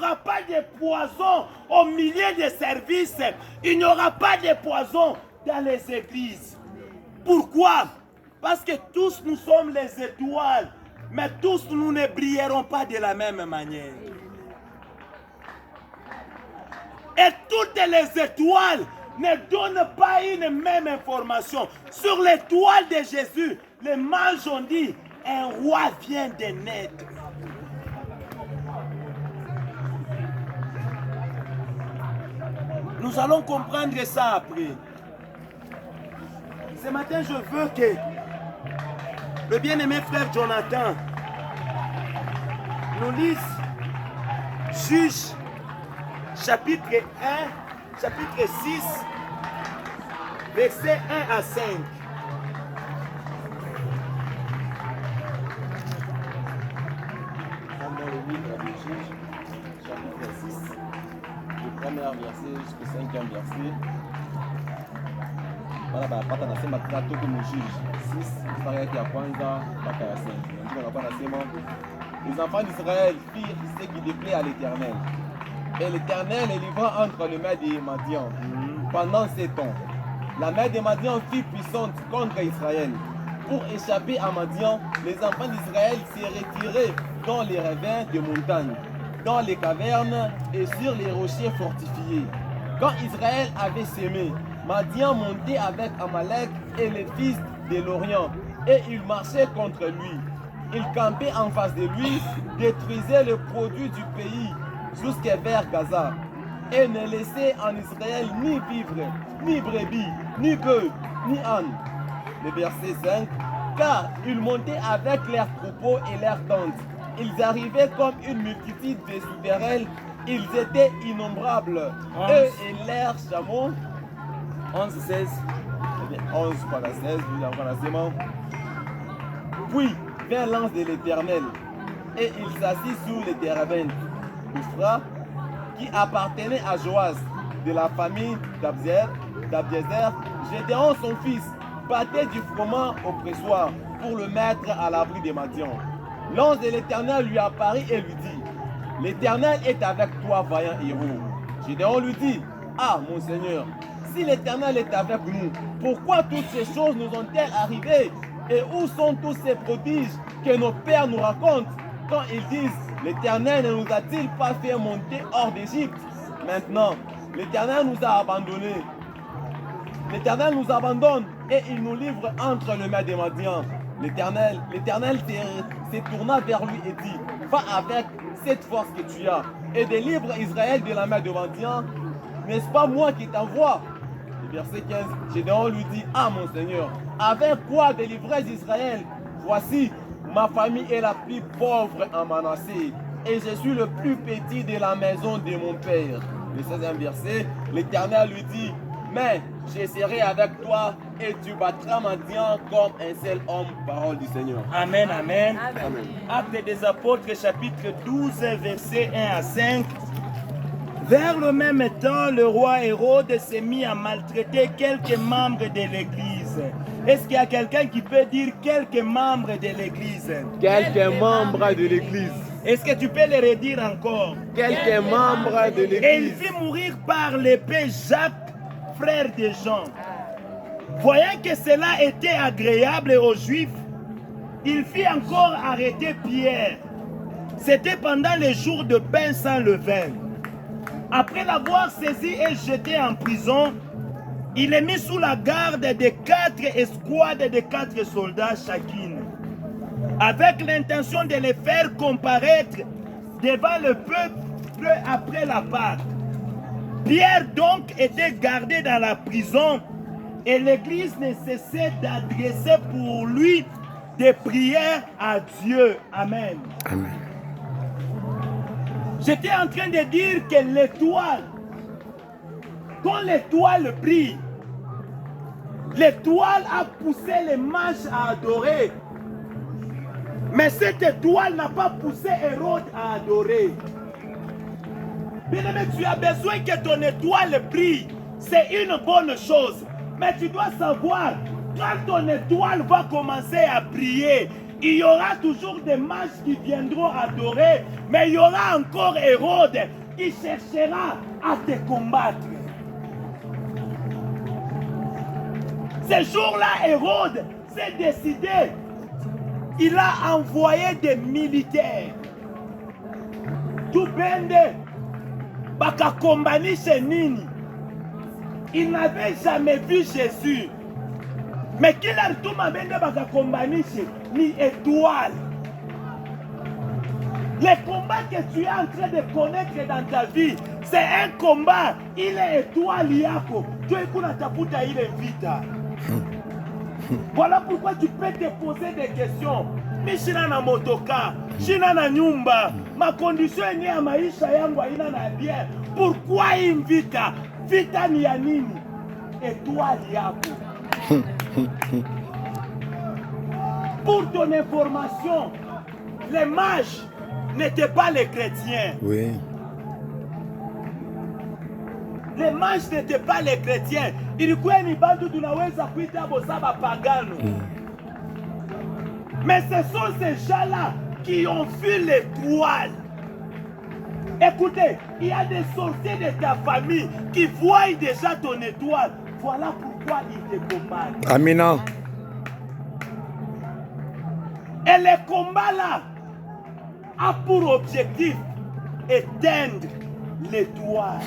aura pas de poison au milieu des services. Il n'y aura pas de poison dans les églises. Pourquoi? Parce que tous nous sommes les étoiles, mais tous nous ne brillerons pas de la même manière. Et toutes les étoiles ne donnent pas une même information. Sur l'étoile de Jésus, les mages ont dit, un roi vient de naître. Nous allons comprendre ça après. Ce matin, je veux que le bien-aimé frère Jonathan nous lise Juge chapitre 1, chapitre 6, versets 1 à 5. Dans le livre de Juge, chapitre 6, du premier verset jusqu'au 5e verset. Voilà, pata nasema tatu comme juge 6, mstari yake ya kwanza mpaka ya 5. Ndiko nakuwa nasema les enfants d'Israël firent ce qui déplaît à l'Éternel. Et l'Éternel les livra entre les mains des Madians. Pendant 7 ans, la main des Madians fut puissante contre Israël. Pour échapper à Madian, les enfants d'Israël se retiraient dans les ravins des montagnes, dans les cavernes et sur les rochers fortifiés. Quand Israël avait sémé, Madian montait avec Amalek et les fils de l'Orient, et il marchait contre lui. Il campait en face de lui, détruisait le produit du pays jusqu'à vers Gaza, et ne laissait en Israël ni vivre, ni brebis, ni bœufs, ni ânes. Le verset 5, car ils montaient avec leurs troupeaux et leurs tentes. Ils arrivaient comme une multitude de souterrains, ils étaient innombrables. Eux et leurs chameaux. 11, 16. 11, 16, puis vint l'ange de l'Éternel, et il s'assit sous les térébintes d'Ophra, qui appartenait à Joas, de la famille d'Abiezer. Gédéon, son fils, battait du froment au pressoir pour le mettre à l'abri des Madians. L'ange de l'Éternel lui apparut et lui dit, l'Éternel est avec toi, vaillant héros. Gédéon lui dit, ah, mon Seigneur, si l'Éternel est avec nous, pourquoi toutes ces choses nous ont-elles arrivées? Et où sont tous ces prodiges que nos pères nous racontent quand ils disent, l'Éternel ne nous a-t-il pas fait monter hors d'Égypte? Maintenant, l'Éternel nous a abandonnés. L'Éternel nous abandonne et il nous livre entre les mains des Madians. L'Éternel se tourna vers lui et dit, va avec cette force que tu as et délivre Israël de la main de Madian. N'est-ce pas moi qui t'envoie? Verset 15, Gédéon lui dit, ah mon Seigneur, avec quoi délivrer Israël? Voici, ma famille est la plus pauvre en Manassé, et je suis le plus petit de la maison de mon père. Le 16e verset, l'Éternel lui dit, mais je serai avec toi, et tu battras Madian comme un seul homme, parole du Seigneur. Amen, amen. Amen. Actes des apôtres, chapitre 12, versets 1 à 5. Vers le même temps, le roi Hérode s'est mis à maltraiter quelques membres de l'Église. Est-ce qu'il y a quelqu'un qui peut dire quelques membres de l'Église? Quelques membres de l'Église. Est-ce que tu peux le redire encore? Quelques membres de Et il l'Église. fit mourir par l'épée Jacques, frère de Jean. Voyant que cela était agréable aux Juifs, il fit encore arrêter Pierre. C'était pendant les jours de pain sans levain. Après l'avoir saisi et jeté en prison, il est mis sous la garde de 4 escouades de 4 soldats chacune, avec l'intention de les faire comparaître devant le peuple après la Pâque. Pierre donc était gardé dans la prison et l'Église ne cessait d'adresser pour lui des prières à Dieu. Amen. Amen. J'étais en train de dire que l'étoile, quand l'étoile brille, l'étoile a poussé les mages à adorer. Mais cette étoile n'a pas poussé Hérode à adorer. Bien-aimé, tu as besoin que ton étoile brille. C'est une bonne chose. Mais tu dois savoir, quand ton étoile va commencer à briller, il y aura toujours des mages qui viendront adorer, mais il y aura encore Hérode qui cherchera à te combattre. Ce jour-là, Hérode s'est décidé. Il a envoyé des militaires. Tout bende, baka kombani chez Nini. Il n'avait jamais vu Jésus. Mais qu'il a tout ma bende baka kombani chez ni étoile. Les combats que tu es en train de connaître dans ta vie, c'est un combat. Il est étoile yako. Tu es kuna taputa il est vita. Voilà pourquoi tu peux te poser des questions. Mi shina na motoka, shina na nyumba, ma condition yenye ya maisha yangu haina na bien. Pourquoi hii vita? Vita ni ya nini? Étoile yako. Pour ton information, les mages n'étaient pas les chrétiens. Oui. Les mages n'étaient pas les chrétiens. Ilikuwa ni bantu tunaweza kuita bosaba pagano. Mais ce sont ces gens-là qui ont fui l'étoile. Écoutez, il y a des sorciers de ta famille qui voient déjà ton étoile. Voilà pourquoi ils te combattent. Amina. Et le combat-là a pour objectif éteindre l'étoile.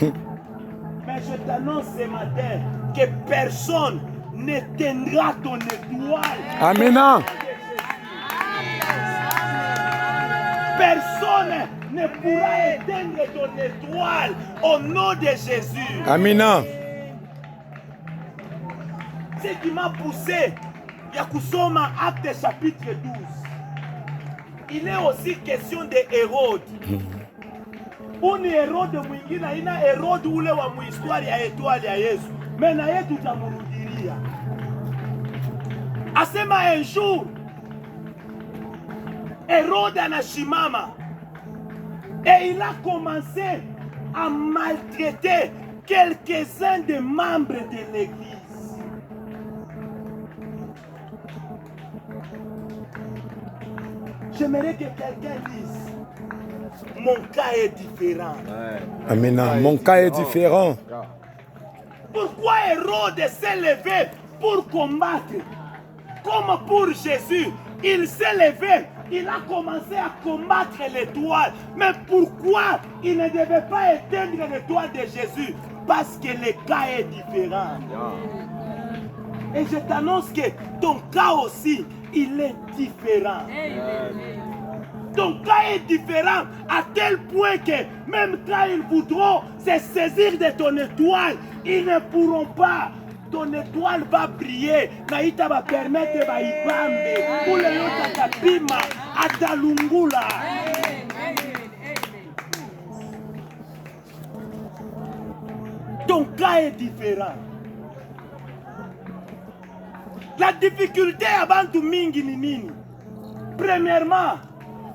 Mais je t'annonce ce matin que personne n'éteindra ton étoile. Amina. Personne ne pourra éteindre ton étoile au nom de Jésus. Amina. Ce qui m'a poussé, il y a kusoma Acte chapitre 12. Il est aussi question de Hérode. Uni Hérode mwingine ina Hérode ule wa muhistoire ya étoile ya Yesu. Mais na yetu tutamurudilia. Asema un jour Hérode anashimama et il a commencé à maltraiter quelques-uns des membres de l'église. J'aimerais que quelqu'un dise, mon cas est différent. Ouais. Amina. Mon cas est différent. Pourquoi Hérode s'est levé pour combattre? Comme pour Jésus, il s'est levé, il a commencé à combattre l'étoile. Mais pourquoi il ne devait pas éteindre l'étoile de Jésus? Parce que le cas est différent. Et je t'annonce que ton cas aussi, il est différent. Ton cas est différent à tel point que même quand ils voudront se saisir de ton étoile, ils ne pourront pas. Ton étoile va briller. Naïta va permettre de baibambe. Ule yota tapima atalungula. Ton cas est différent. La difficulté avant tout mingi ni nini? Premièrement,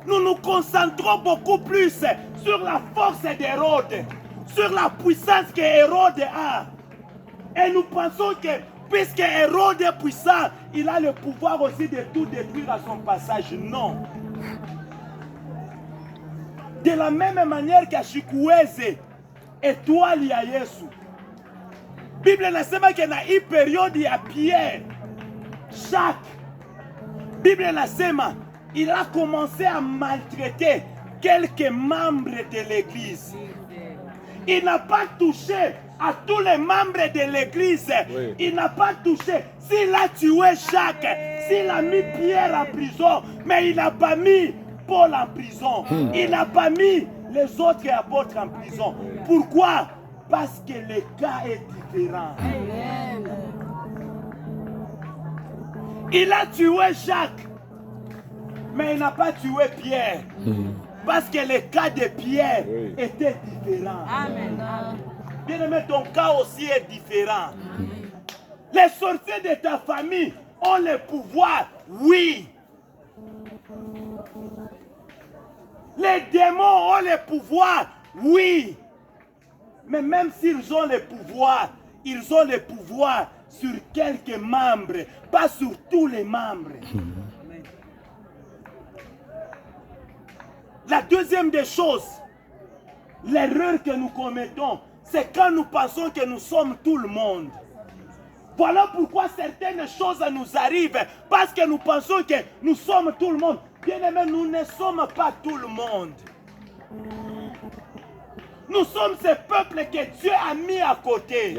nous nous concentrons beaucoup plus sur la force d'Hérode, sur la puissance que Hérode a. Et nous pensons que puisque Hérode est puissant, il a le pouvoir aussi de tout détruire à son passage. Non. De la même manière qu'Ashikuweze, étoile ya Yesu. Bible nasema que na hii période ya Pierre, Jacques, Bible nasema, il a commencé à maltraiter quelques membres de l'église. Il n'a pas touché à tous les membres de l'église. Oui. Il n'a pas touché. S'il a tué Jacques, s'il a mis Pierre en prison, mais il n'a pas mis Paul en prison. Il n'a pas mis les autres apôtres en prison. Pourquoi? Parce que le cas est différent. Il a tué Jacques, mais il n'a pas tué Pierre. Parce que le cas de Pierre était différent. Bien-aimé, ton cas aussi est différent. Les sorciers de ta famille ont le pouvoir, oui. Les démons ont le pouvoir, oui. Mais même s'ils ont le pouvoir, ils ont le pouvoir sur quelques membres, pas sur tous les membres. La deuxième des choses, l'erreur que nous commettons, c'est quand nous pensons que nous sommes tout le monde. Voilà pourquoi certaines choses nous arrivent, parce que nous pensons que nous sommes tout le monde. Bien-aimés, nous ne sommes pas tout le monde. Nous sommes ce peuple que Dieu a mis à côté.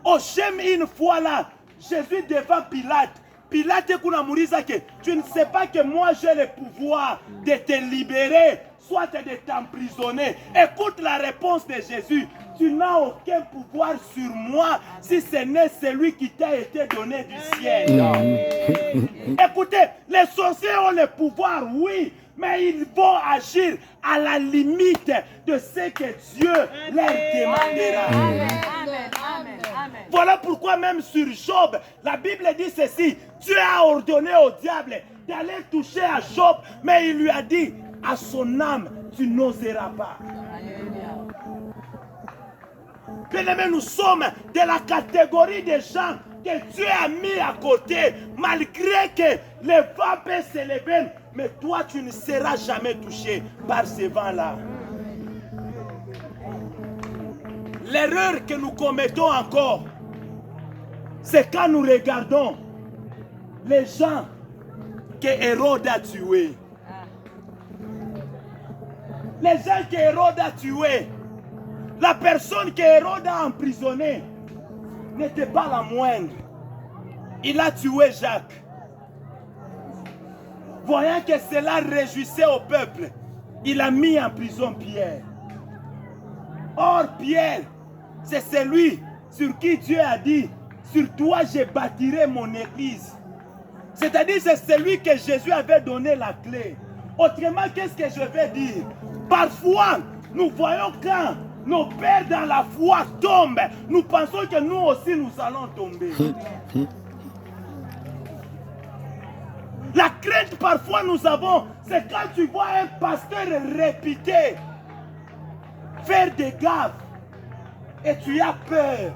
Oh, j'aime une fois là, Jésus devant Pilate. Pilate que tu ne sais pas que moi j'ai le pouvoir de te libérer, soit de t'emprisonner. Écoute la réponse de Jésus. Tu n'as aucun pouvoir sur moi si ce n'est celui qui t'a été donné du ciel. Écoutez, les sorciers ont le pouvoir, oui, mais ils vont agir à la limite de ce que Dieu leur demandera. Amen. Amen. Amen. Voilà pourquoi même sur Job, la Bible dit ceci. Dieu a ordonné au diable d'aller toucher à Job, mais il lui a dit, à son âme, tu n'oseras pas. Bien-aimés, nous sommes de la catégorie des gens que Dieu a mis à côté, malgré que le vent peut s'élever, mais toi tu ne seras jamais touché par ce vent-là. L'erreur que nous commettons encore, c'est quand nous regardons les gens que Hérode a tués. Les gens que Hérode a tués. La personne que Hérode a emprisonnée n'était pas la moindre. Il a tué Jacques. Voyant que cela réjouissait au peuple, il a mis en prison Pierre. Or, Pierre, c'est celui sur qui Dieu a dit, sur toi je bâtirai mon église. C'est-à-dire c'est celui que Jésus avait donné la clé. Autrement, qu'est-ce que je vais dire? Parfois, nous voyons quand nos pères dans la foi tombent, nous pensons que nous aussi nous allons tomber. La crainte parfois nous avons, c'est quand tu vois un pasteur réputé faire des gaffes et tu as peur.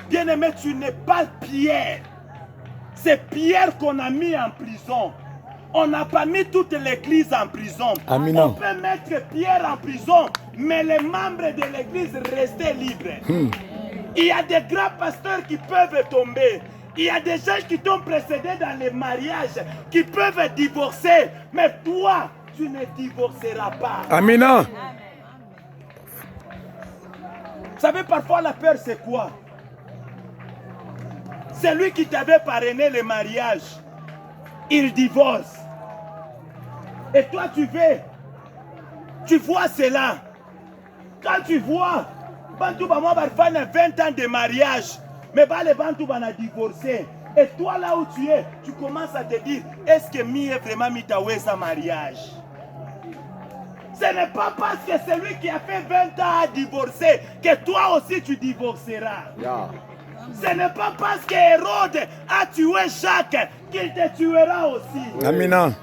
Bien-aimé, tu n'es pas Pierre. C'est Pierre qu'on a mis en prison. On n'a pas mis toute l'église en prison. Amen. On peut mettre Pierre en prison, mais les membres de l'église restaient libres. Il y a des grands pasteurs qui peuvent tomber. Il y a des gens qui t'ont précédé dans les mariages, qui peuvent divorcer. Mais toi, tu ne divorceras pas. Amen. Vous savez, parfois la peur, c'est quoi? Celui qui t'avait parrainé le mariage, il divorce. Et toi, tu vois cela. Quand tu vois, Bantou Bama Barfan a 20 ans de mariage, mais les Bantou Bana divorcé. Et toi, là où tu es, tu commences à te dire, est-ce que mi est vraiment mitaoué sa mariage? Ce n'est pas parce que celui qui a fait 20 ans a divorcé que toi aussi tu divorceras. Ce n'est pas parce que Hérode a tué Jacques qu'il te tuera aussi. Amen.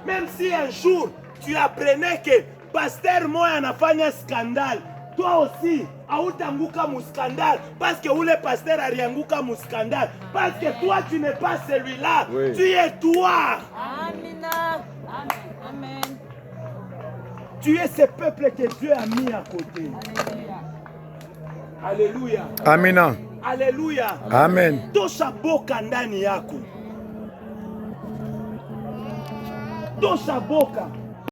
Même si un jour tu apprenais que pasteur moi a fait un scandale, toi aussi, aoutanguka mu scandale, parce que où le pasteur a rianguka mu scandale, parce que toi tu n'es pas celui-là, oui. Tu es toi. Amen. Amen. Tu es ce peuple que Dieu a mis à côté. Alléluia. Amen. Alléluia. Amen. Tosha boka ndani yako. Tosha boka.